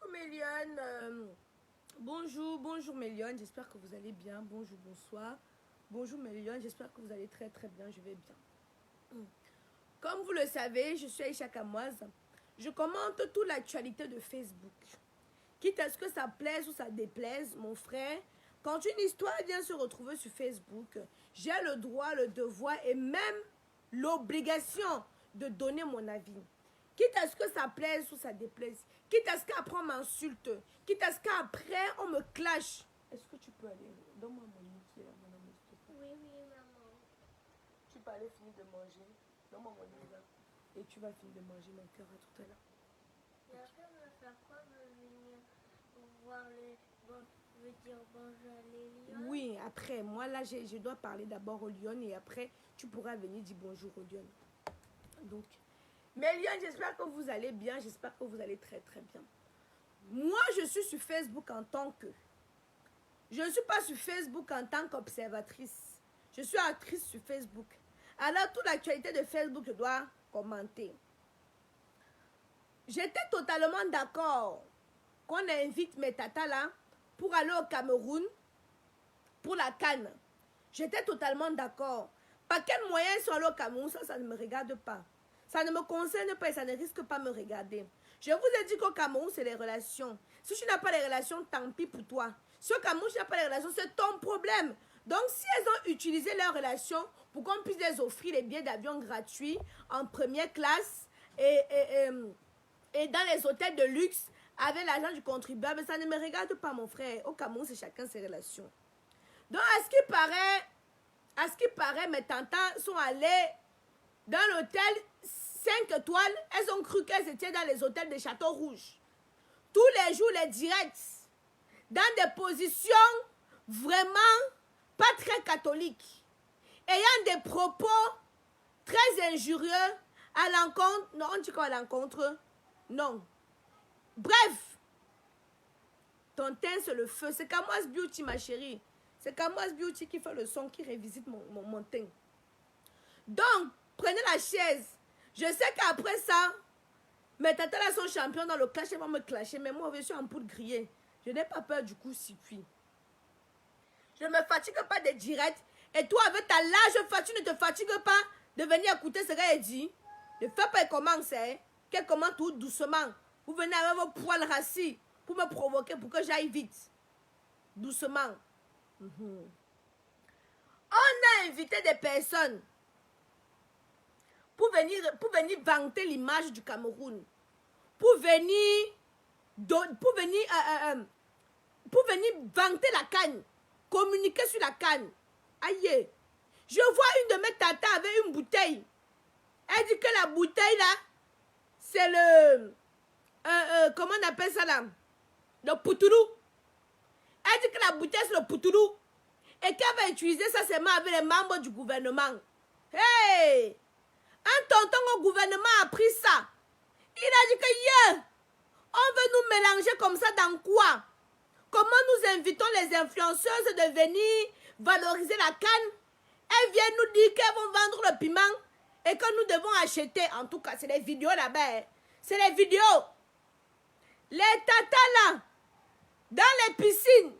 Coucou Méliane, bonjour Méliane, j'espère que vous allez bien, bonjour, bonsoir. Bonjour Méliane, j'espère que vous allez très bien, je vais bien. Comme vous le savez, je suis Aïcha Kamoise, je commente toute l'actualité de Facebook. Quitte à ce que ça plaise ou ça déplaise, mon frère, quand une histoire vient se retrouver sur Facebook, j'ai le droit, le devoir et même l'obligation de donner mon avis. Quitte à ce que ça plaise ou ça déplaise, quitte à ce qu'après on m'insulte, quitte à ce qu'après on me clash. Est-ce que tu peux aller? Donne-moi mon lit qui est là, mon amour, s'il te plaît. Oui, maman. Tu peux aller finir de manger. Donne-moi mon lit là. Et tu vas finir de manger, mon cœur, à tout à l'heure. Et après, on va faire quoi? On va venir voir les... Bon, je veux dire bonjour les lions. Oui, après, moi là, je dois parler d'abord aux lions et après, tu pourras venir dire bonjour aux lions. Donc, mes lions, j'espère que vous allez bien, j'espère que vous allez très bien. Moi, je suis sur Facebook en tant que... Je ne suis pas sur Facebook en tant qu'observatrice. Je suis actrice sur Facebook. Alors, toute l'actualité de Facebook, je dois commenter. J'étais totalement d'accord qu'on invite mes tatas là pour aller au Cameroun pour la CAN. J'étais totalement d'accord. Par quel moyen ils sont allés au Cameroun, ça ne me regarde pas. Ça ne me concerne pas et ça ne risque pas de me regarder. Je vous ai dit qu'au Cameroun, c'est les relations. Si tu n'as pas les relations, tant pis pour toi. Si au Cameroun, tu n'as pas les relations, c'est ton problème. Donc, si elles ont utilisé leurs relations pour qu'on puisse les offrir les billets d'avion gratuits en première classe et dans les hôtels de luxe avec l'argent du contribuable, ça ne me regarde pas, mon frère. Au Cameroun, c'est chacun ses relations. Donc, à ce qui paraît, mes tantas sont allées dans l'hôtel 5 étoiles. Elles ont cru qu'elles étaient dans les hôtels de Château Rouge. Tous les jours, les directs, dans des positions vraiment pas très catholiques, ayant des propos très injurieux à l'encontre. Non, on dit quoi à l'encontre? Non. Bref, ton teint, c'est le feu. C'est Kamoise Beauty, ma chérie. C'est Kamoise Beauty qui fait le son, qui revisite mon teint. Donc, prenez la chaise. Je sais qu'après ça, mes tatas là sont champions dans le clash, elles vont me clasher. Mais moi, je suis en poudre grillée. Je n'ai pas peur du coup circuit. Je ne me fatigue pas des directs. Et toi, avec ta large fatigue, tu ne te fatigues pas de venir écouter ce qu'elle dit. Ne fais pas commencer. Qu'elle commente tout doucement. Vous venez avec vos poils rassis pour me provoquer, pour que j'aille vite. Doucement. On a invité des personnes pour venir vanter l'image du Cameroun. Pour venir vanter la canne. Communiquer sur la canne. Aïe. Je vois une de mes tatas avec une bouteille. Elle dit que la bouteille là, c'est le... comment on appelle ça là? Le poutourou. Elle dit que la bouteille c'est le poutourou. Et qu'elle va utiliser ça seulement avec les membres du gouvernement. Hey! Un tonton au gouvernement a pris ça. Il a dit que yeah, on veut nous mélanger comme ça dans quoi? Comment nous invitons les influenceuses de venir valoriser la canne? Elles viennent nous dire qu'elles vont vendre le piment et que nous devons acheter. En tout cas, c'est les vidéos là-bas. C'est les vidéos. Les tatas là, dans les piscines,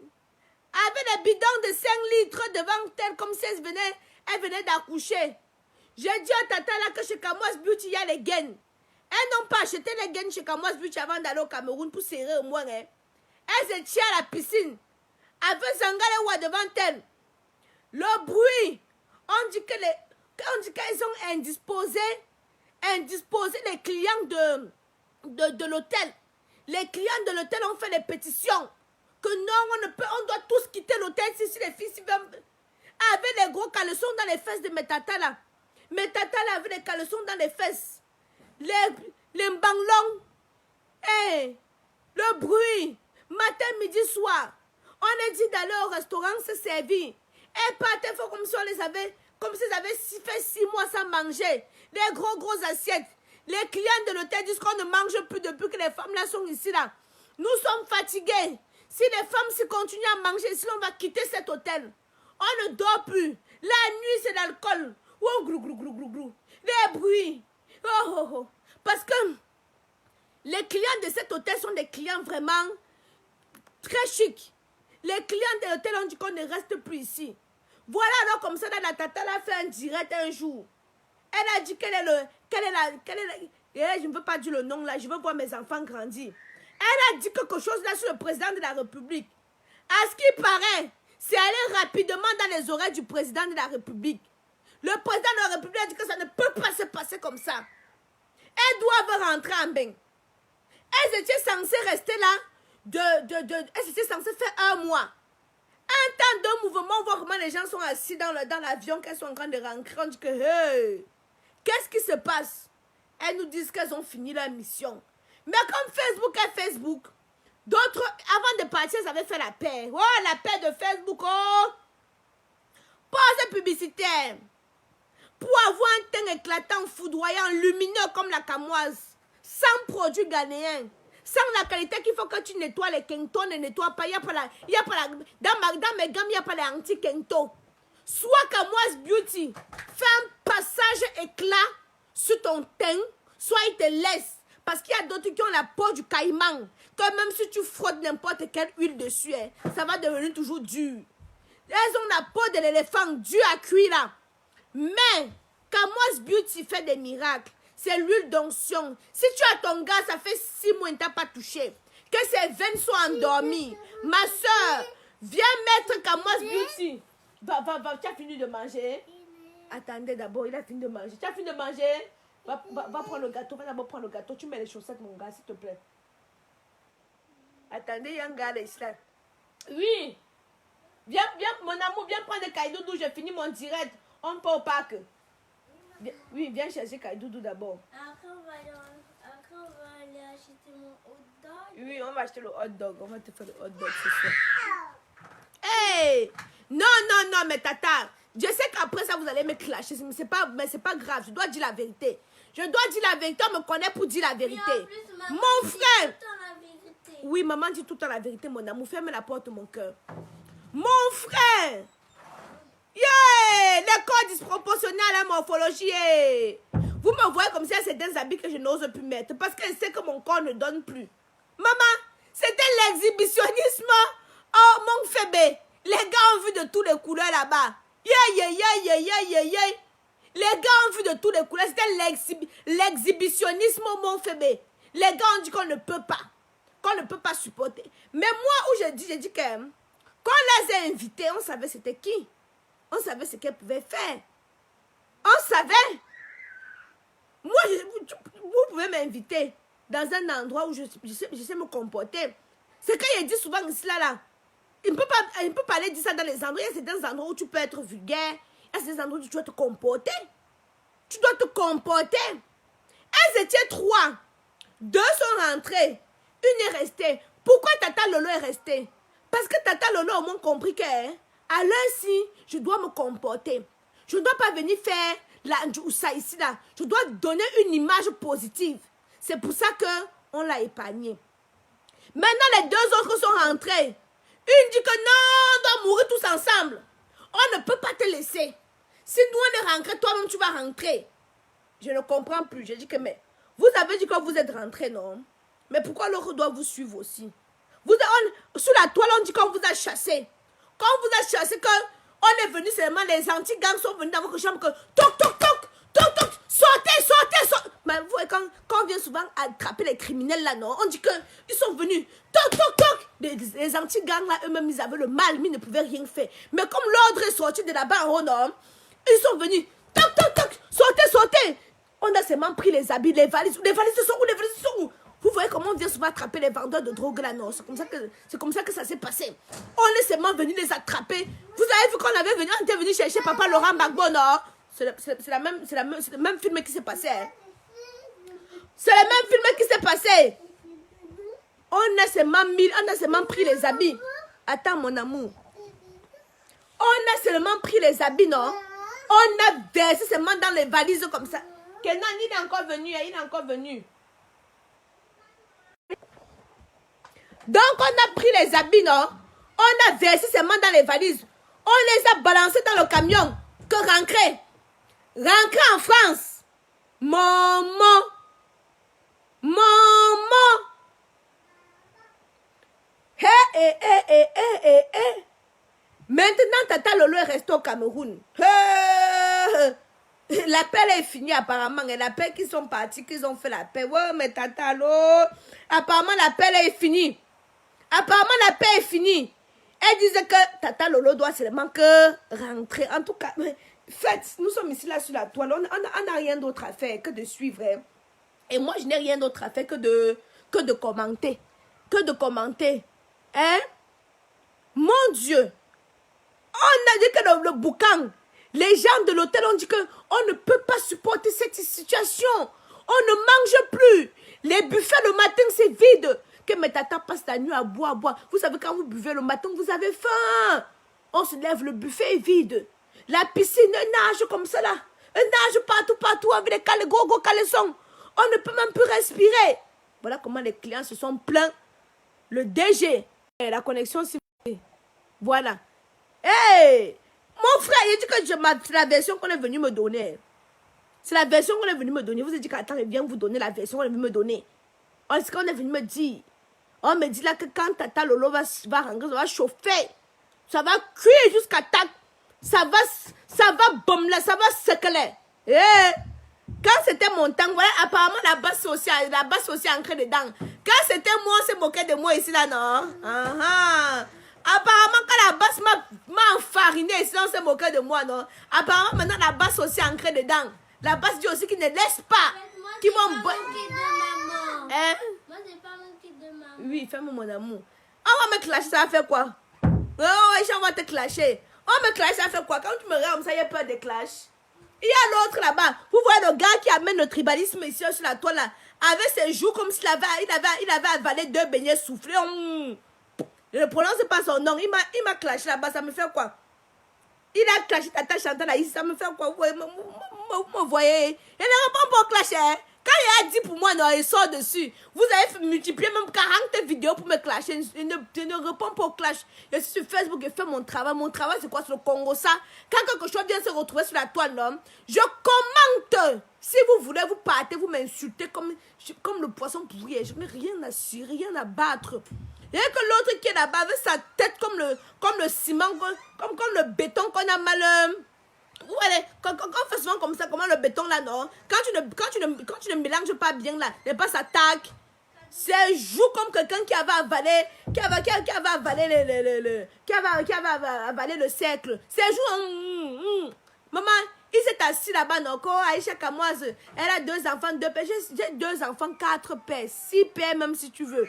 avec des bidons de 5 litres devant elles, comme si elles venaient d'accoucher. J'ai dit à tata là que chez Kamoise Beauty, il y a les gaines. Elles n'ont pas acheté les gaines chez Kamoise Beauty avant d'aller au Cameroun pour serrer au moins. Hein. Elles se tiennent à la piscine, avec Zangalewa devant elles. Le bruit, on dit qu'elles ont indisposé les clients de l'hôtel. Les clients de l'hôtel ont fait des pétitions. Que non, on doit tous quitter l'hôtel si les filles avaient les gros caleçons dans les fesses de mes tatas là. Mes tatas là avaient les caleçons dans les fesses. Les mbanglons. Hey, le bruit. Matin, midi, soir. On a dit d'aller au restaurant se servir. Et partaient comme si on les avait, comme s'ils avaient fait 6 mois sans manger. Les gros assiettes. Les clients de l'hôtel disent qu'on ne mange plus depuis que les femmes là sont ici là. Nous sommes fatigués. Si les femmes si continuent à manger ici, on va quitter cet hôtel. On ne dort plus. La nuit, c'est l'alcool. Oh, grou. Les bruits. Oh. Parce que Les clients de cet hôtel sont des clients vraiment très chics. Les clients de l'hôtel ont dit qu'on ne reste plus ici. Voilà alors comme ça, la tata a fait un direct un jour. Elle a dit je ne veux pas dire le nom là, je veux voir mes enfants grandir. Elle a dit quelque chose là sur le président de la République. À ce qui paraît, c'est allé rapidement dans les oreilles du président de la République. Le président de la République a dit que ça ne peut pas se passer comme ça. Elles doivent rentrer en bain. Elles étaient censées rester là, elles étaient censées faire 1 mois. Un temps de mouvement, on voit comment les gens sont assis dans l'avion, qu'elles sont en train de rentrer. On dit que, hey, qu'est-ce qui se passe? Elles nous disent qu'elles ont fini leur mission. Mais comme Facebook est Facebook, d'autres, avant de partir, elles avaient fait la paix. Oh, la paix de Facebook, oh! Pause publicitaire. Pour avoir un teint éclatant, foudroyant, lumineux comme la camoise, sans produit ghanéen, sans la qualité qu'il faut que tu nettoies les kentons, ne nettoie pas. Dans mes gammes, il n'y a pas les anti-kento. Soit camoise beauty, fais un passage éclat sur ton teint, soit il te laisse. Parce qu'il y a d'autres qui ont la peau du caïman, que même si tu frottes n'importe quelle huile dessus, ça va devenir toujours dur. Elles ont la peau de l'éléphant, dure à cuire là. Mais, Camoise Beauty fait des miracles. C'est l'huile d'onction. Si tu as ton gars, ça fait 6 mois, il ne t'a pas touché. Que ses veines soient endormies. Ma soeur, viens mettre Camoise Beauty. Va, tu as fini de manger? Attendez d'abord, il a fini de manger. Tu as fini de manger? Va prendre le gâteau, va d'abord prendre le gâteau. Tu mets les chaussettes, mon gars, s'il te plaît. Attendez, il y a un gars là, ici là. Oui. Viens, mon amour, viens prendre le caïdoudou, j'ai fini mon direct. On peut au parc. Oui, viens chercher caïdoudou d'abord. Après, on va aller acheter mon hot dog. Oui, on va acheter le hot dog. On va te faire le hot dog ce soir. Hey! Non, mais tata. Je sais qu'après ça, vous allez me clasher. Mais c'est pas grave. Je dois dire la vérité. Je dois dire la vérité. On me connaît pour dire la vérité. Plus, mon frère. Tout le temps la vérité. Oui, maman dit tout le temps la vérité, mon amour. Ferme la porte de mon cœur. Mon frère. Yeah! Les corps disproportionnés à la morphologie. Vous me voyez comme ça, c'est des habits que je n'ose plus mettre. Parce que je sais que mon corps ne donne plus. Maman, c'était l'exhibitionnisme. Oh, mon fébé. Les gars ont vu de toutes les couleurs là-bas. Yeah. Les gars ont vu de toutes les couleurs. C'était l'exhibitionnisme, mon fébé. Les gars ont dit qu'on ne peut pas. Qu'on ne peut pas supporter. Mais moi, où j'ai dit que quand on les a invités, on savait c'était qui. On savait ce qu'elles pouvaient faire. On savait. Moi, vous pouvez m'inviter dans un endroit où je sais me comporter. C'est quand il dit souvent ici, là. Il ne peut pas aller dire ça dans les endroits. Il y a certains endroits où tu peux être vulgaire. Il y a certains endroits où tu dois te comporter. Tu dois te comporter. Elles étaient 3. 2 sont rentrées. Une est restée. Pourquoi Tata Lolo est restée? Parce que Tata Lolo a au moins compris que à l'heure-ci, je dois me comporter. Je ne dois pas venir faire ça ici là. Je dois donner une image positive. C'est pour ça qu'on l'a épargné. Maintenant, les 2 autres sont rentrés. Une dit que non, on doit mourir tous ensemble. On ne peut pas te laisser. Si nous on est rentrés, toi-même tu vas rentrer. Je ne comprends plus. Je dis que mais vous avez dit que vous êtes rentrés, non? Mais pourquoi l'autre doit vous suivre aussi? Sur la toile, on dit qu'on vous a chassé. Quand on vous a chassé, on est venu seulement, les anti-gangs sont venus dans votre chambre, que toc, toc, toc, toc, toc, sortez. Mais vous voyez, quand on vient souvent attraper les criminels là, non, on dit qu'ils sont venus, toc, toc, toc. Les anti-gangs là, eux-mêmes, ils avaient le mal, mais ils ne pouvaient rien faire. Mais comme l'ordre est sorti de là-bas en haut, non, ils sont venus, toc, toc, toc, sortez. On a seulement pris les habits, les valises sont où? Vous voyez comment on vient souvent attraper les vendeurs de drogue là, non? C'est comme ça que ça s'est passé. On est seulement venu les attraper. Vous avez vu on était venu chercher Papa Laurent Gbagbo, non? C'est le même film qui s'est passé. Hein? C'est le même film qui s'est passé. On a seulement pris les habits. Attends, mon amour. On a seulement pris les habits, non? On a versé seulement dans les valises comme ça. Kenan, il est encore venu. Donc, on a pris les habits, non? On a versé seulement dans les valises. On les a balancés dans le camion. Que rentrer en France. Maman. Maintenant, Tata Lolo est resté au Cameroun. La paix est finie apparemment. Et la paix qui sont partis, qu'ils ont fait la paix. Ouais, mais Tata Lolo, apparemment la paix est finie. Apparemment la paix est finie. Elle disait que Tata Lolo doit seulement que rentrer. En tout cas, faites, nous sommes ici là sur la toile. On n'a rien d'autre à faire que de suivre. Hein. Et moi, je n'ai rien d'autre à faire que de commenter. Que de commenter. Hein? Mon Dieu. On a dit que le boucan, les gens de l'hôtel ont dit qu'on ne peut pas supporter cette situation. On ne mange plus. Les buffets le matin, c'est vide. Que mes tatas passent la nuit à boire. Vous savez, quand vous buvez le matin, vous avez faim. On se lève, le buffet est vide. La piscine nage comme ça là. Elle nage partout avec les gros caleçons. On ne peut même plus respirer. Voilà comment les clients se sont plaints. Le DG. Et la connexion, c'est... Voilà. Hey! Mon frère, il dit que c'est la version qu'on est venu me donner. C'est la version qu'on est venu me donner. Vous avez dit qu'attends, je viens vous donner la version qu'on est venu me donner. Ce qu'on est venu me dire. On me dit là que quand Tata Lolo va rentrer, ça va chauffer. Ça va cuire jusqu'à tac. Ça va bomber, ça va secler. Eh! Quand c'était mon temps, voilà, apparemment la basse aussi ancrée dedans. Quand c'était moi, on s'est moqué de moi ici là, non? Apparemment, quand la basse m'a enfariné ici, on s'est moqué de moi, non? Apparemment, maintenant la basse aussi ancrée dedans. La basse dit aussi qu'il ne laisse pas. Qui m'ont Moi, j'ai pas manqué de maman. Oui, fais-moi mon amour. On va me clasher, ça va faire quoi? Oh, on va te clasher. On me clash, ça fait quoi? Quand tu me regardes comme ça, il y a peur de clash. Il y a l'autre là-bas. Vous voyez le gars qui amène le tribalisme ici sur la toile là. Avec ses joues comme s'il avait avalé 2 beignets soufflés. Je ne prononce pas son nom. Il m'a clashé là-bas. Ça me fait quoi? Il a clashé Tata Chantal là ici. Ça me fait quoi? Vous me voyez? Il ne répond pas au clash. Hein? Quand il a dit pour moi, non, il sort dessus. Vous avez multiplié même 40 vidéos pour me clasher. Je ne réponds pas au clash. Je suis sur Facebook et fais mon travail. Mon travail, c'est quoi? C'est le Congo, ça. Quand quelque chose vient se retrouver sur la toile, non, je commente. Si vous voulez, vous partez, vous m'insultez comme le poisson pourri. Je n'ai rien à suivre, rien à battre. Et que l'autre qui est là-bas avec sa tête comme le ciment, comme le béton qu'on a mal... Ouais, quand on fait souvent comme ça, comment le béton là, non? Quand tu ne mélanges pas bien là, les pas s'attaque. C'est joue comme quelqu'un qui avait avalé, qui avait avalé le cercle. C'est joue. Maman, il s'est assis là-bas, non? Aïcha Kamoise, elle a 2 enfants, 2 pères. J'ai 2 enfants, 4 pères, 6 pères même si tu veux.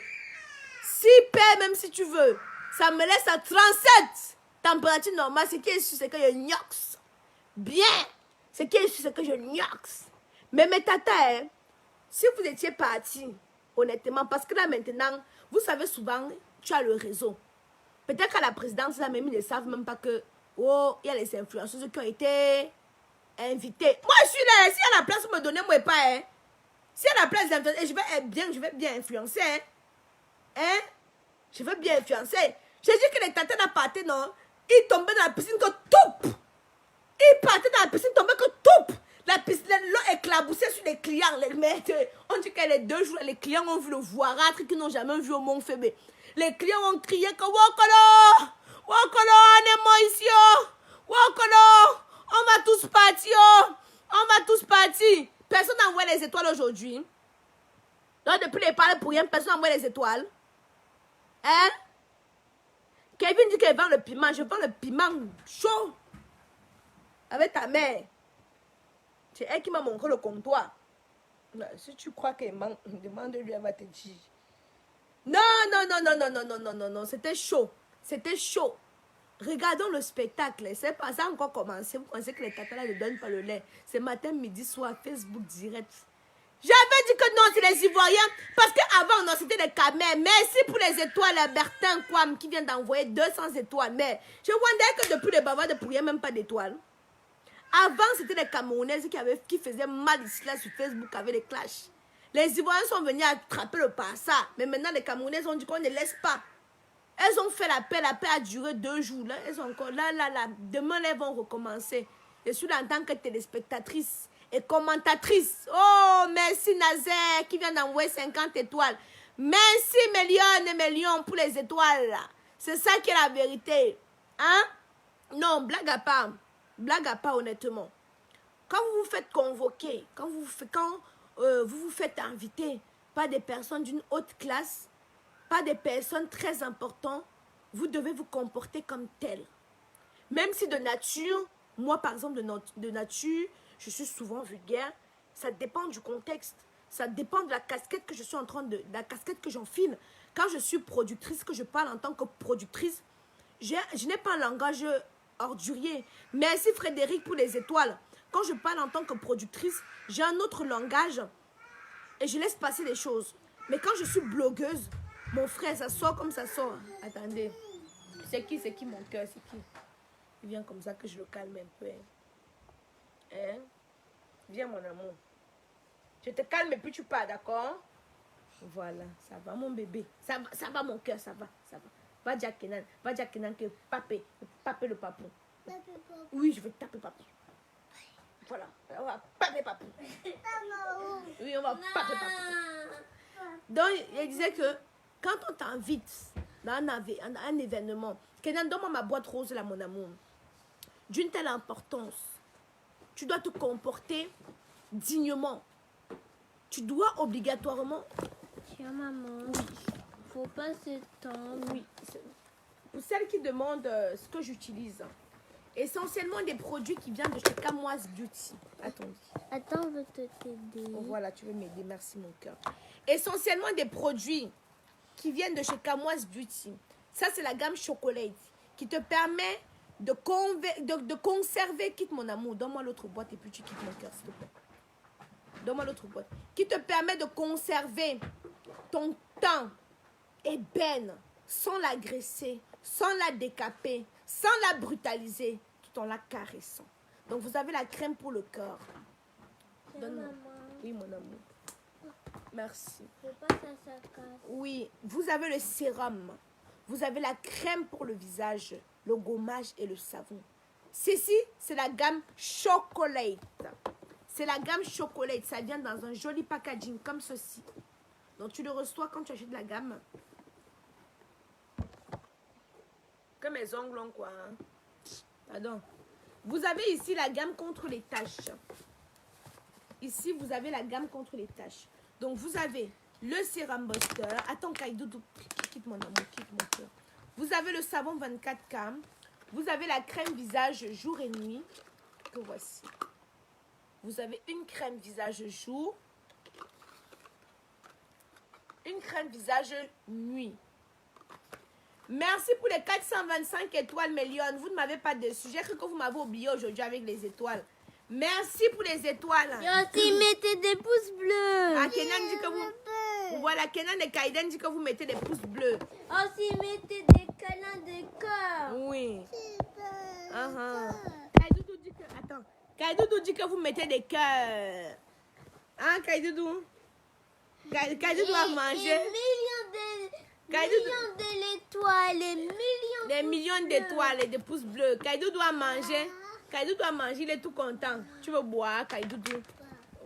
6 pères même si tu veux. Ça me laisse à 37. Température normale, ce qui est sûr, c'est que je gnox. Bien, ce qui est sûr, c'est que je gnox. Mais mes tatas, hein, si vous étiez partis, honnêtement, parce que là maintenant, vous savez souvent, tu as le réseau. Peut-être qu'à la présidence, là même, ils ne savent même pas que, oh, il y a les influenceuses qui ont été invitées. Moi, je suis là, si à la place, vous me donnez, moi pas, hein. Si à la place d'influencer, je vais bien influencer, hein. Hein? Je vais bien influencer. J'ai dit que les tatas n'a parté, non? Ils tombaient dans la piscine que tout. Ils partaient dans la piscine, tombaient que tout. La piscine, l'eau éclaboussait sur les clients. On dit que les 2 jours, les clients ont vu le voirâtre qu'ils n'ont jamais vu au Mont Fébé. Les clients ont crié que Wokolo, on est ici, Wokolo, on va tous partir, Personne n'a envoyé les étoiles aujourd'hui. Donc, depuis les parler pour rien, personne n'a envoyé les étoiles. Hein? Kevin dit qu'il vend le piment. Je vends le piment chaud. Avec ta mère. C'est elle qui m'a montré le comptoir. Si tu crois qu'elle ment, demande-lui, elle va te dire. Non. C'était chaud. Regardons le spectacle. C'est pas ça encore commencé. Vous pensez que les tatas là ne donnent pas le lait. C'est matin, midi, soir, Facebook direct. J'avais dit que non, c'est les Ivoiriens. Parce qu'avant, non, c'était des Camers. Merci pour les étoiles, Bertin Kwam, qui vient d'envoyer 200 étoiles. Mais je wondais que depuis les bavards, il n'y a même pas d'étoiles. Avant, c'était les Camerounaises qui faisaient mal ici, là, sur Facebook, avec les clashs. Les Ivoiriens sont venus attraper le passa. Mais maintenant, les Camerounaises ont dit qu'on ne laisse pas. Elles ont fait la paix a duré 2 jours. Là, elles sont encore là. Demain, elles vont recommencer. Je suis là en tant que téléspectatrice et commentatrice. Oh, merci Nazaire qui vient d'envoyer 50 étoiles. Merci millions et millions pour les étoiles. C'est ça qui est la vérité. Hein? Non, blague à part. Blague à part, honnêtement. Quand vous vous faites convoquer, quand vous vous faites inviter par des personnes d'une haute classe, par des personnes très importantes, vous devez vous comporter comme tel. Même si de nature, moi par exemple de nature, je suis souvent vulgaire, ça dépend du contexte. Ça dépend de la casquette que je suis en train de... la casquette que j'enfile. Quand je suis productrice, que je parle en tant que productrice, je n'ai pas un langage ordurier. Merci Frédéric pour les étoiles. Quand je parle en tant que productrice, j'ai un autre langage et je laisse passer les choses. Mais quand je suis blogueuse, mon frère, ça sort comme ça sort. Attendez. C'est qui mon cœur? C'est qui? Il vient comme ça que je le calme un peu. Hein? Viens mon amour. Je te calme et puis tu pars, d'accord? Voilà, ça va mon bébé. Ça va mon cœur, ça va. Va dire à Kenan que papé le papou. Oui, je vais taper papou. Voilà, on va paper papou. Oui, on va paper papou. Donc, il disait que quand on t'invite dans un événement, Kenan, donne-moi ma boîte rose là, mon amour. D'une telle importance, tu dois te comporter dignement. Tu dois obligatoirement... Tiens, maman. Oui. Faut pas s'étendre. Oui. Pour celles qui demandent ce que j'utilise, essentiellement des produits qui viennent de chez Kamoise Beauty. Attendez. Attends, je veux t'aider. Oh, voilà, tu veux m'aider. Merci, mon cœur. Essentiellement des produits qui viennent de chez Kamoise Beauty. Ça, c'est la gamme Chocolate qui te permet de conserver... Quitte mon amour. Donne-moi l'autre boîte et puis tu quittes mon cœur, s'il te plaît. Donne-moi l'autre boîte. Qui te permet de conserver ton teint ébène sans l'agresser, sans la décaper, sans la brutaliser, tout en la caressant. Donc, vous avez la crème pour le corps. Donne-moi. Oui, mon amour. Merci. Faut pas que ça casse. Oui, vous avez le sérum. Vous avez la crème pour le visage, le gommage et le savon. Ceci, c'est la gamme Chocolate. C'est la gamme Chocolate. Ça vient dans un joli packaging comme ceci. Donc, tu le reçois quand tu achètes la gamme. Comme mes ongles, quoi. Hein. Pardon. Vous avez ici la gamme contre les taches. Ici, vous avez la gamme contre les taches. Donc, vous avez le sérum buster. Attends, Kaidoudou. Quitte mon amour, quitte mon cœur. Vous avez le savon 24K. Vous avez la crème visage jour et nuit. Que voici. Vous avez une crème visage jour. Une crème visage nuit. Merci pour les 425 étoiles, Mélione. Vous ne m'avez pas déçu. J'ai cru que vous m'avez oublié aujourd'hui avec les étoiles. Merci pour les étoiles. Et aussi, mettez des pouces bleus. Ah, Kenan dit que vous... Voilà, Kenan et Kaiden dit que vous mettez des pouces bleus. Aussi, mettez des câlins de cœur. Oui. Kaidoudou dit que... Attends. Kaidoudou dit que vous mettez des cœurs. Hein, Kaidoudou? Kaidoudou a mangé. Millions de l'étoile, des millions d'étoiles et de pouces bleus. Kaidou doit manger. Kaidou doit manger, il est tout content. Tu veux boire, Kaidou?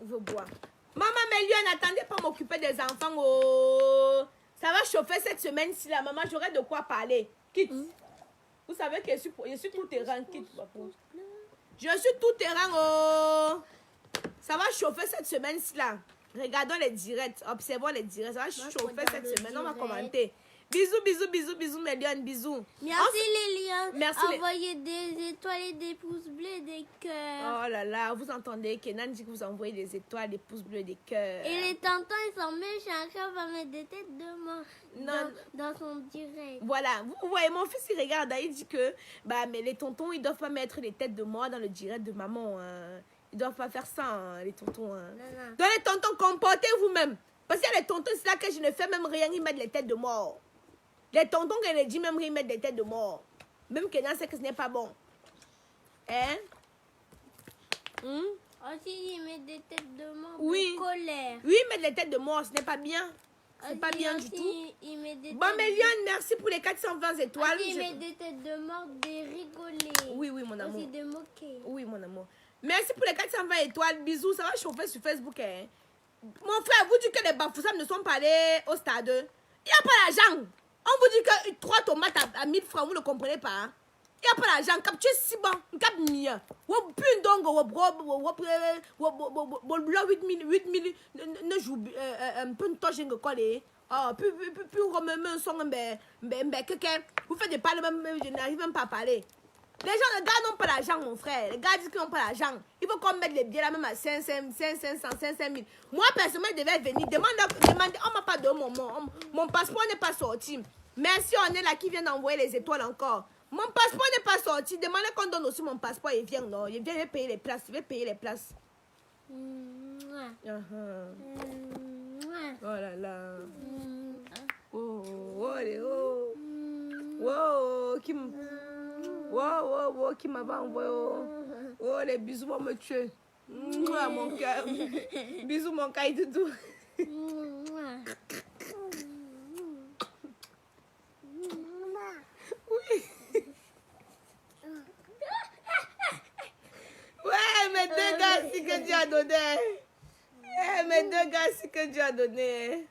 On veut boire. Maman Mélion, n'attendez pas m'occuper des enfants. Oh. Ça va chauffer cette semaine-ci, la maman, j'aurai de quoi parler. Quitte. Vous savez que je suis tout terrain. Quitte. Je suis tout terrain. Oh. Ça va chauffer cette semaine-ci, là. Regardons les directs, observons les directs. Ça va chauffer cette semaine. On va commenter. Bisous, Méliane, bisous. Merci Liliane. Merci. Envoyez des étoiles et des pouces bleus, des cœurs. Oh là là, vous entendez, Kenan dit que vous envoyez des étoiles, des pouces bleus, des cœurs. Et les tontons, ils sont méchants. Chacun va mettre des têtes de mort dans son direct. Voilà, vous voyez, mon fils, il regarde, il dit que mais les tontons, ils doivent pas mettre des têtes de mort dans le direct de maman. Hein. Ils doivent pas faire ça, hein, les tontons. Hein. Non. Donc les tontons, comportez-vous-même. Parce qu'il y a les tontons, c'est là que je ne fais même rien, ils mettent les têtes de mort. Les tontons, quand ils disent même ils mettent des têtes de mort. Même Kenan sait que ce n'est pas bon. Hein? Aussi, ils mettent des têtes de mort Oui. de colère. Oui, mettre les têtes de mort, ce n'est pas bien. C'est pas bien du tout. Ils mettent des Bon, Méliane, merci pour les 420 étoiles. Ils mettent des têtes de mort, des rigoler. Oui, mon amour. Aussi de moquer. Oui, mon amour. Merci pour les 420 étoiles. Bisous, ça va chauffer sur Facebook. Hein. Mon frère, vous dites que les Bafoussam ne sont pas allés au stade. Il n'y a pas l'argent. On vous dit que 3 tomates à 1000 francs, vous ne comprenez pas. Hein? Il n'y a pas l'argent. Tu es si bon. Cap mieux. Plus donc, 8 000, ne joue un peu de temps, je ne connais. Oh, plus on me met un son, vous faites des parler, je n'arrive même pas à parler. Les gens, les gars n'ont pas l'argent, mon frère. Les gars disent qu'ils n'ont pas l'argent. Il faut qu'on mette les billets là même à 500, 500, 000. Moi, personnellement, je devais venir. Demander, on m'a pas donné mon passeport n'est pas sorti. Merci, on est là qui vient d'envoyer les étoiles encore. Mon passeport n'est pas sorti. Demandez qu'on donne aussi mon passeport. Il vient, non. Il vient payer les places. Il va payer les places. Oh là là. Oh, oh, oh. Wow, qui m'avait envoyé. Oh, les bisous vont me tuer. Mouah, mon cœur. Bisous, mon caille doudou. Oui. Ouais, mes 2 gars, si que Dieu a donné. Mes 2 gars, si que Dieu a donné.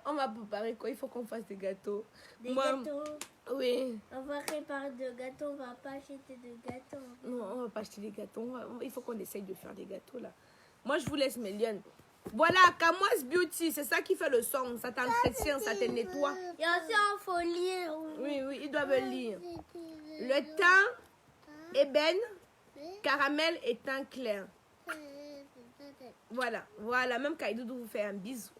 On va préparer quoi? Il faut qu'on fasse des gâteaux. Des gâteaux? Oui. On va préparer des gâteaux, on va pas acheter de gâteaux. Non, on va pas acheter des gâteaux. Il faut qu'on essaye de faire des gâteaux là. Moi, je vous laisse mes lions. Voilà, Kamois Beauty, c'est ça qui fait le son. Ça t'entretient, ça te nettoie. Et aussi, il faut lire. Oui, ils doivent lire. Le teint ébène, caramel et teint clair. Voilà, même Kaïdoudou vous fait un bisou.